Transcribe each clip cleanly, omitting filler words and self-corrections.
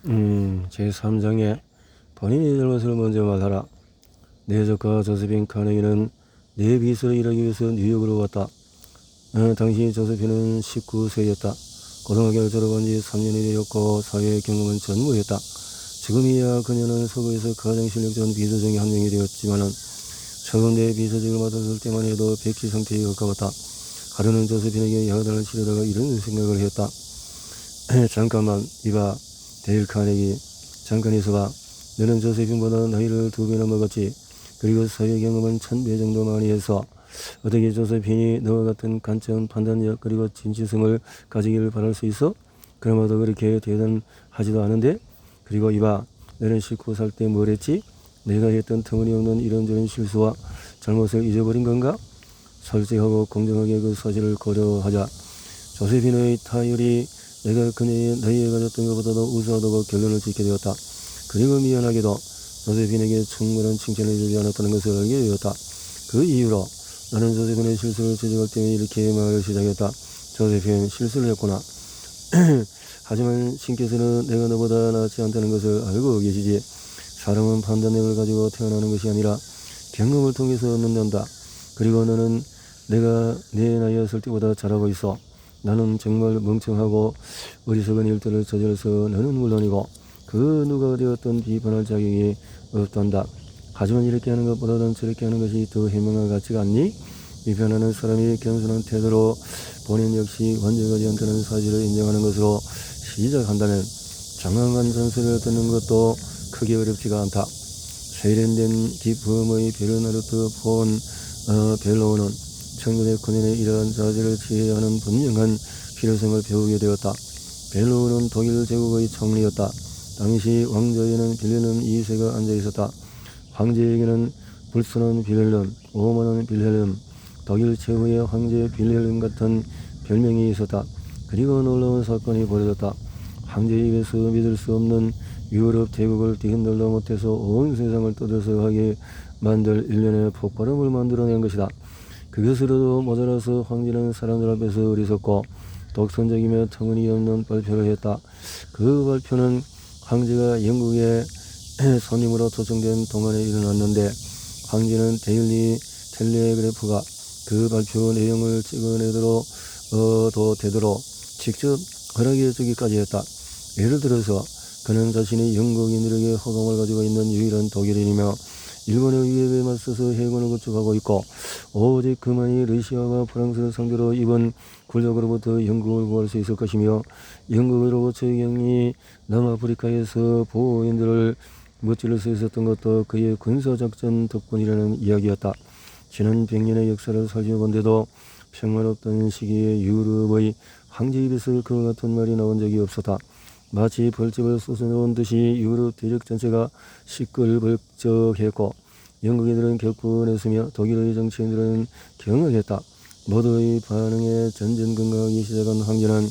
제3장에 본인의 잘못을 먼저 말하라. 내 조카 조세핀 카네기는 내 비서를 일하기 위해서 뉴욕으로 왔다. 당시 조세핀은 19세였다. 고등학교를 졸업한 지 3년이 되었고 사회 경험은 전무했다. 지금이야 그녀는 서구에서 가장 실력 좋은 비서 중에 한 명이 되었지만은 처음 내 비서직을 맡았을 때만 해도 백지 상태에 가까웠다. 하루는 조세핀에게 야단을 치르다가 이런 생각을 했다. 잠깐만 이봐 데일 카네기, 잠깐 있어봐. 너는 조세핀보다 나이를 2배나 먹었지. 그리고 사회 경험은 1000배 정도 많이 해서 어떻게 조세핀이 너와 같은 관점, 판단력 그리고 진취성을 가지기를 바랄 수 있어? 그나마도 그렇게 대단하지도 않은데. 그리고 이봐, 너는 19살 때 뭘 했지? 내가 했던 터무니없는 이런저런 실수와 잘못을 잊어버린 건가? 솔직하고 공정하게 그 사실을 고려하자. 조세핀의 타율이 내가 그녀의 나이에 가졌던 것보다도 우수하다고 결론을 짓게 되었다. 그리고 미안하게도 조세핀에게 충분한 칭찬을 해주지 않았다는 것을 알게 되었다. 그 이후로 나는 조세핀의 실수를 지적할 때면 이렇게 말을 시작했다. 조세핀, 실수를 했구나. 하지만 신께서는 내가 너보다 낫지 않다는 것을 알고 계시지. 사람은 판단력을 가지고 태어나는 것이 아니라 경험을 통해서 얻는단다. 그리고 너는 내가 내 나이였을 때보다 잘하고 있어. 나는 정말 멍청하고 어리석은 일들을 저질러서 너는 물론이고 그 누가 되었던 비판할 자격이 없단다. 하지만 이렇게 하는 것보다는 저렇게 하는 것이 더 현명한 것 같지가 않니? 비판하는 사람이 겸손한 태도로 본인 역시 완전하지 않다는 사실을 인정하는 것으로 시작한다면 장황한 전설을 듣는 것도 크게 어렵지가 않다. 세련된 기품의 베르나르트 폰 벨로우는 1909년에 이러한 자세를 취해야 하는 분명한 필요성을 배우게 되었다. 벨로우는 독일 제국의 총리였다. 당시 왕좌에는 빌헬름 2세가 앉아있었다. 황제에게는 불순한 빌헬름, 오만한 빌헬름, 독일 최후의 황제 빌헬름 같은 별명이 있었다. 그리고 놀라운 사건이 벌어졌다. 황제에 입에서 믿을 수 없는 유럽 대국을 뒤흔들도 못해서 온 세상을 떠들썩하게 만들 일련의 폭발음을 만들어낸 것이다. 그것으로도 모자라서 황제는 사람들 앞에서 어리석고 독선적이며 터무니없는 발표를 했다. 그 발표는 황제가 영국의 손님으로 초청된 동안에 일어났는데 황제는 데일리 텔레그래프가 그 발표 내용을 찍어내도록 되도록 직접 허락해 주기까지 했다. 예를 들어서 그는 자신이 영국인들에게 호감을 가지고 있는 유일한 독일인이며 일본의 위협에 맞서서 해군을 구축하고 있고 오직 그만이 러시아와 프랑스를 상대로 이번 굴욕으로부터 영국을 구할 수 있을 것이며 영국으로 최경이 남아프리카에서 보호인들을 무찌를 수 있었던 것도 그의 군사작전 덕분이라는 이야기였다. 지난 100년의 역사를 살펴본데도 평화롭던 시기에 유럽의 황제 입에서 그와 같은 말이 나온 적이 없었다. 마치 벌집을 쏟아놓은 듯이 유럽 대륙 전체가 시끌벅적했고 영국인들은 격분했으며 독일의 정치인들은 경악했다. 모두의 반응에 전전긍긍하기 시작한 황제는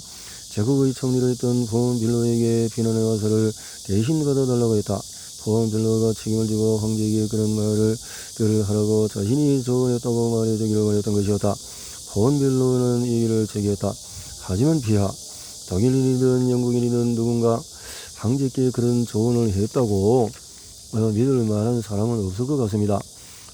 제국의 총리로 했던 폰 빌로에게 비난의 화살을 대신 받아달라고 했다. 폰 빌로가 책임을 지고 황제에게 그런 말을 하라고 자신이 조언했다고 말해주기를 원했던 것이었다. 폰 빌로는 얘기를 제기했다. 하지만 비하 독일인이든 영국인이든 누군가 황제께 그런 조언을 했다고 믿을 만한 사람은 없을 것 같습니다.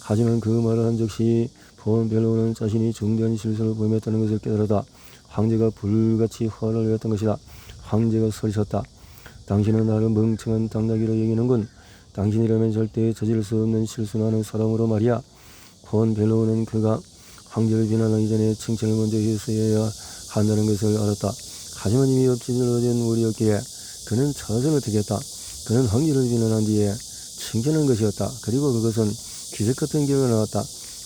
하지만 그 말을 한 즉시 폰 벨로는 자신이 중대한 실수를 범했다는 것을 깨달았다. 황제가 불같이 화를 내었던 것이다. 황제가 소리쳤다. 당신은 나를 멍청한 당나귀로 여기는군. 당신이라면 절대 저지를 수 없는 실수를 하는 사람으로 말이야. 폰 벨로는 그가 황제를 비난하기 전에 칭찬을 먼저 했어야 한다는 것을 알았다. 하지만 이미 엎질러진 물이었기에 그는 차선을 택했다. 그는 황제를 비난한 뒤에 칭찬한 것이었다. 그리고 그것은 기적 같은 결과가 나왔다.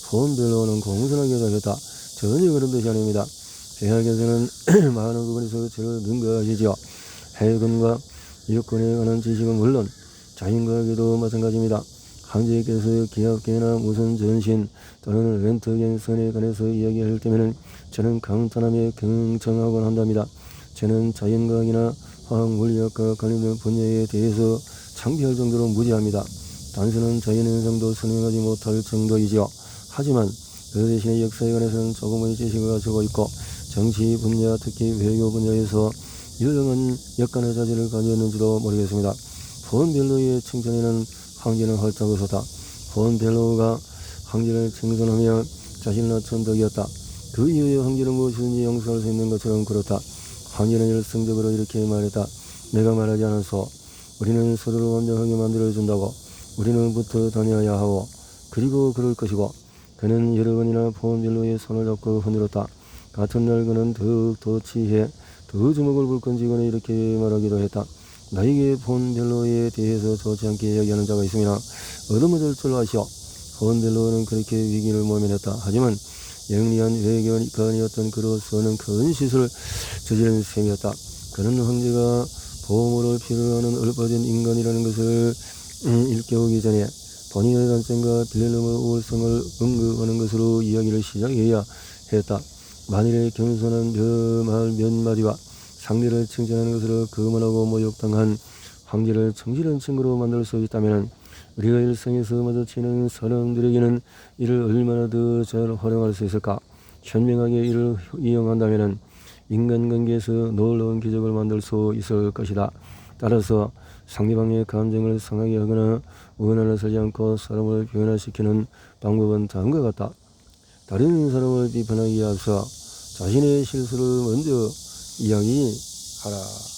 폰 벨로는 공손하게 답했다. 전혀 그런 뜻이 아닙니다. 대학에서는 많은 부분에서 저를 능가하시죠. 해군과 육군에 관한 지식은 물론 자연과학에도 마찬가지입니다. 황제께서 기압계나 무선 전신 또는 렌트겐선에 관해서 이야기할 때에는 저는 강탄하며 경청하곤 한답니다. 저는 자연과학이나 화학물리학과 관련된 분야에 대해서 창피할 정도로 무지합니다. 단순한 자연현상도 설명하지 못할 정도이지요. 하지만 그 대신에 역사에 관해서는 조금의 지식을 가지고 있고 정치 분야, 특히 외교 분야에서 유명한 역간의 자질을 가졌는지도 모르겠습니다. 폰 벨로의 칭찬에는 황제는 헐떡 웃었다. 폰 벨로가 황제를 칭찬하며 자신을 낮춘 덕이었다. 그 이후에 황제는 무엇이든지 용서할 수 있는 것처럼 그렇다. 황제는 열성적으로 이렇게 말했다. 내가 말하지 않았소. 우리는 서로를 완전하게 만들어준다고. 우리는 붙어 다녀야 하고 그리고 그럴 것이고. 그는 여러 번이나 폰 벨로의 손을 잡고 흔들었다. 같은 날 그는 더욱 취해 더 주먹을 불끈 쥐고는 이렇게 말하기도 했다. 나에게 폰 벨로에 대해서 좋지 않게 이야기하는 자가 있으면 얻어맞을 줄 아시오. 폰 벨로는 그렇게 위기를 모면했다. 하지만 영리한 외교관이었던 그로서는 큰 실수를 저지른 셈이었다. 그는 황제가 보호를 필요로 하는 얼빠진 인간이라는 것을 일깨우기 전에 본인의 단점과 빌레름의 우월성을 언급하는 것으로 이야기를 시작해야 했다. 만일에 겸손한 몇 마디와 상대를 칭찬하는 것으로 거만하고 모욕당한 황제를 정실한 친구로 만들 수 있다면 우리가 일상에서 마주치는 사람들에게는 이를 얼마나 더 잘 활용할 수 있을까? 현명하게 이를 이용한다면 인간관계에서 놀라운 기적을 만들 수 있을 것이다. 따라서 상대방의 감정을 상하게 하거나 원한을 쓰지 않고 사람을 변화시키는 방법은 다음과 같다. 다른 사람을 비판하기에 앞서 자신의 실수를 먼저 이야기하라.